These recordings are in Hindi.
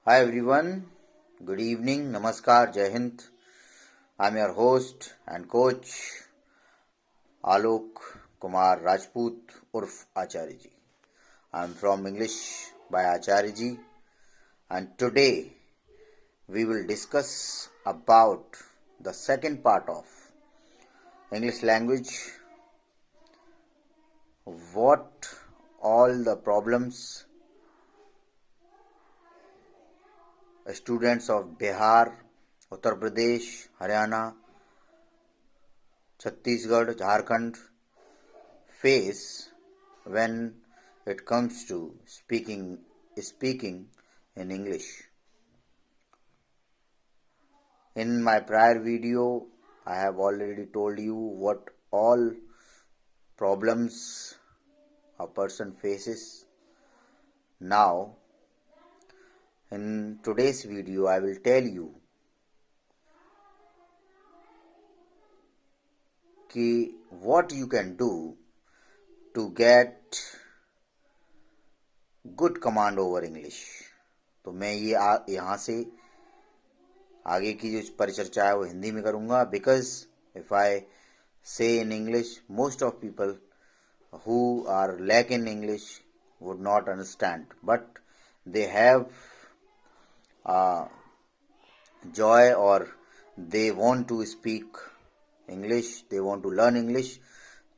Hi everyone, good evening, Namaskar, Jai Hind. I'm your host and coach Alok Kumar Rajput Urf Acharya ji. I'm from English by Acharya ji, and today we will discuss about the second part of English language, what all the problems students of Bihar, Uttar Pradesh, Haryana, Chhattisgarh, Jharkhand face when it comes to speaking in English. In my prior video, I have already told you what all problems a person faces. Now, in today's video, I will tell you what you can do to get good command over English. तो मैं ये यहाँ से आगे की जो परिचर्चा है वो हिंदी में करूँगा, बिकॉज इफ आई से in English most of people who are lack in English would not understand, but they have joy or they want to speak English, they want to learn English.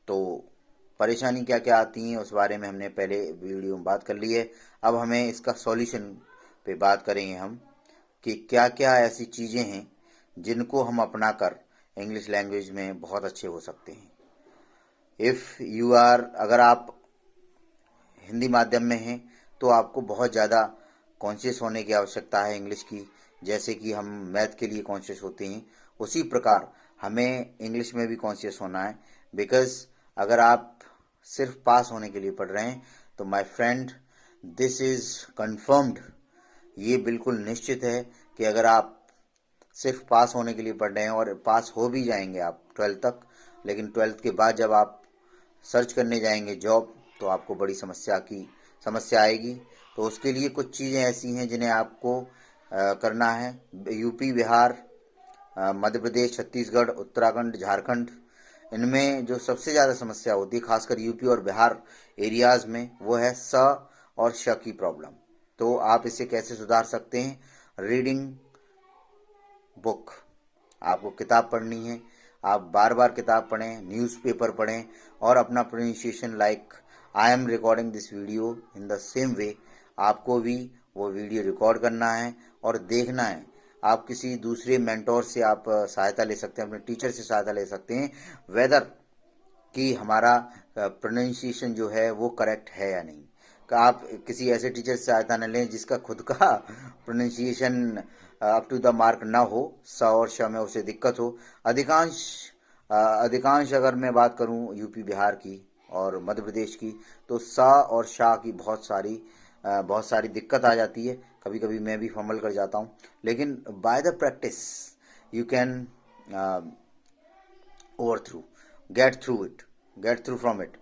तो परेशानी क्या क्या आती हैं उस बारे में हमने पहले वीडियो में बात कर ली है. अब हमें इसका सॉल्यूशन पे बात करेंगे हम कि क्या क्या ऐसी चीज़ें हैं जिनको हम अपना कर इंग्लिश लैंग्वेज में बहुत अच्छे हो सकते हैं. इफ़ यू आर, अगर आप हिंदी माध्यम में हैं तो आपको बहुत ज़्यादा कॉन्शियस होने की आवश्यकता है इंग्लिश की. जैसे कि हम मैथ के लिए कॉन्शियस होते हैं, उसी प्रकार हमें इंग्लिश में भी कॉन्शियस होना है. बिकॉज अगर आप सिर्फ पास होने के लिए पढ़ रहे हैं तो my friend, this is confirmed, ये बिल्कुल निश्चित है कि अगर आप सिर्फ पास होने के लिए पढ़ रहे हैं और पास हो भी जाएंगे आप 12th तक, लेकिन 12th के बाद जब आप सर्च करने जाएंगे जॉब तो आपको बड़ी समस्या आएगी. तो उसके लिए कुछ चीज़ें ऐसी हैं जिन्हें आपको करना है. यूपी, बिहार, मध्य प्रदेश, छत्तीसगढ़, उत्तराखंड, झारखंड, इनमें जो सबसे ज़्यादा समस्या होती है खासकर यूपी और बिहार एरियाज़ में, वो है स और श की प्रॉब्लम. तो आप इसे कैसे सुधार सकते हैं? रीडिंग बुक, आपको किताब पढ़नी है. आप बार बार किताब पढ़ें, न्यूज़पेपर पढ़ें और अपना pronunciation, like I am recording this video in the same way, आपको भी वो वीडियो रिकॉर्ड करना है और देखना है. आप किसी दूसरे मेंटोर से आप सहायता ले सकते हैं, अपने टीचर से सहायता ले सकते हैं, वेदर कि हमारा प्रोनाउंसिएशन जो है वो करेक्ट है या नहीं. आप किसी ऐसे टीचर से सहायता न लें जिसका खुद का pronunciation up to the mark ना हो, स और श में उसे दिक्कत हो. अधिकांश अगर मैं बात करूं यूपी बिहार की और मध्य प्रदेश की, तो स और शा की बहुत सारी दिक्कत आ जाती है. कभी कभी मैं भी फंबल कर जाता हूं, लेकिन by the practice you can get through from it.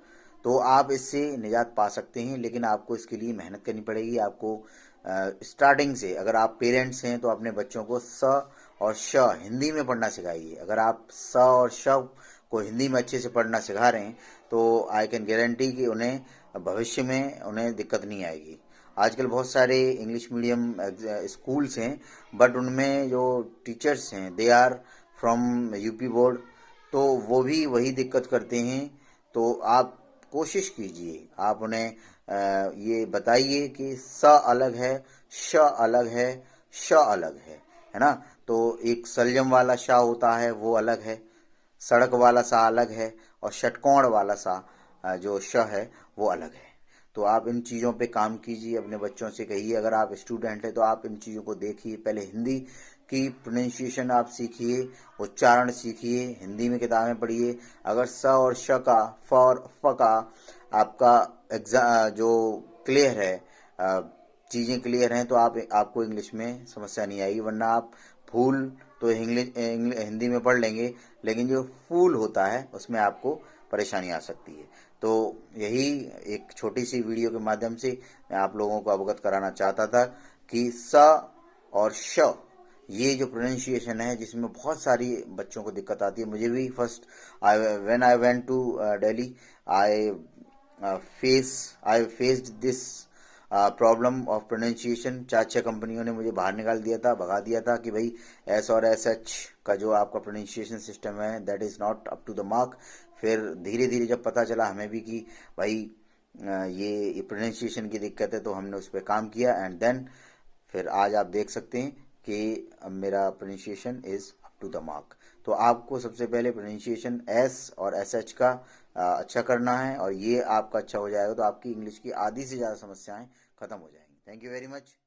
तो आप इससे निजात पा सकते हैं, लेकिन आपको इसके लिए मेहनत करनी पड़ेगी. आपको स्टार्टिंग से, अगर आप पेरेंट्स हैं तो अपने बच्चों को स और श हिंदी में पढ़ना सिखाइए. अगर आप स और श को हिंदी में अच्छे से पढ़ना सिखा रहे हैं तो आई कैन गारंटी कि उन्हें भविष्य में उन्हें दिक्कत नहीं आएगी. आजकल बहुत सारे इंग्लिश मीडियम स्कूल्स हैं, बट उनमें जो टीचर्स हैं they are from UP board, तो वो भी वही दिक्कत करते हैं. तो आप कोशिश कीजिए, आप उन्हें ये बताइए कि स अलग है, श अलग है, श अलग है ना. तो एक सलजम वाला श होता है वो अलग है, सड़क वाला सा अलग है, और षटकोण वाला सा जो श है वो अलग है. तो आप इन चीज़ों पे काम कीजिए, अपने बच्चों से कहिए. अगर आप स्टूडेंट हैं तो आप इन चीज़ों को देखिए, पहले हिंदी की प्रोनाउंसिएशन आप सीखिए, उच्चारण सीखिए, हिंदी में किताबें पढ़िए. अगर स और श का, फ और फ का आपका जो क्लियर है, चीज़ें क्लियर हैं, तो आपको इंग्लिश में समस्या नहीं आएगी. वरना आप फूल तो हिंदी में पढ़ लेंगे, लेकिन जो फूल होता है उसमें आपको परेशानी आ सकती है. तो यही एक छोटी सी वीडियो के माध्यम से मैं आप लोगों को अवगत कराना चाहता था कि स और श, ये जो प्रोनाउंसिएशन है जिसमें बहुत सारी बच्चों को दिक्कत आती है। मुझे भी first when I went to Delhi, I I faced this problem of pronunciation. 4-6 कंपनियों ने मुझे बाहर निकाल दिया था, भगा दिया था कि भाई एस और एस एच का जो आपका प्रोनाउंसिएशन सिस्टम है that is not up to the mark. फिर धीरे धीरे जब पता चला हमें भी कि भाई ये प्रोनाउंसिएशन की दिक्कत है, तो हमने उस पर काम किया एंड देन फिर आज आप देख सकते हैं कि मेरा pronunciation is up to the mark. तो आपको सबसे पहले प्रोनाउंसिएशन एस और एस एच का अच्छा करना है, और ये आपका अच्छा हो जाएगा तो आपकी इंग्लिश की आधी से ज़्यादा समस्याएं खत्म हो जाएंगी। Thank you very much.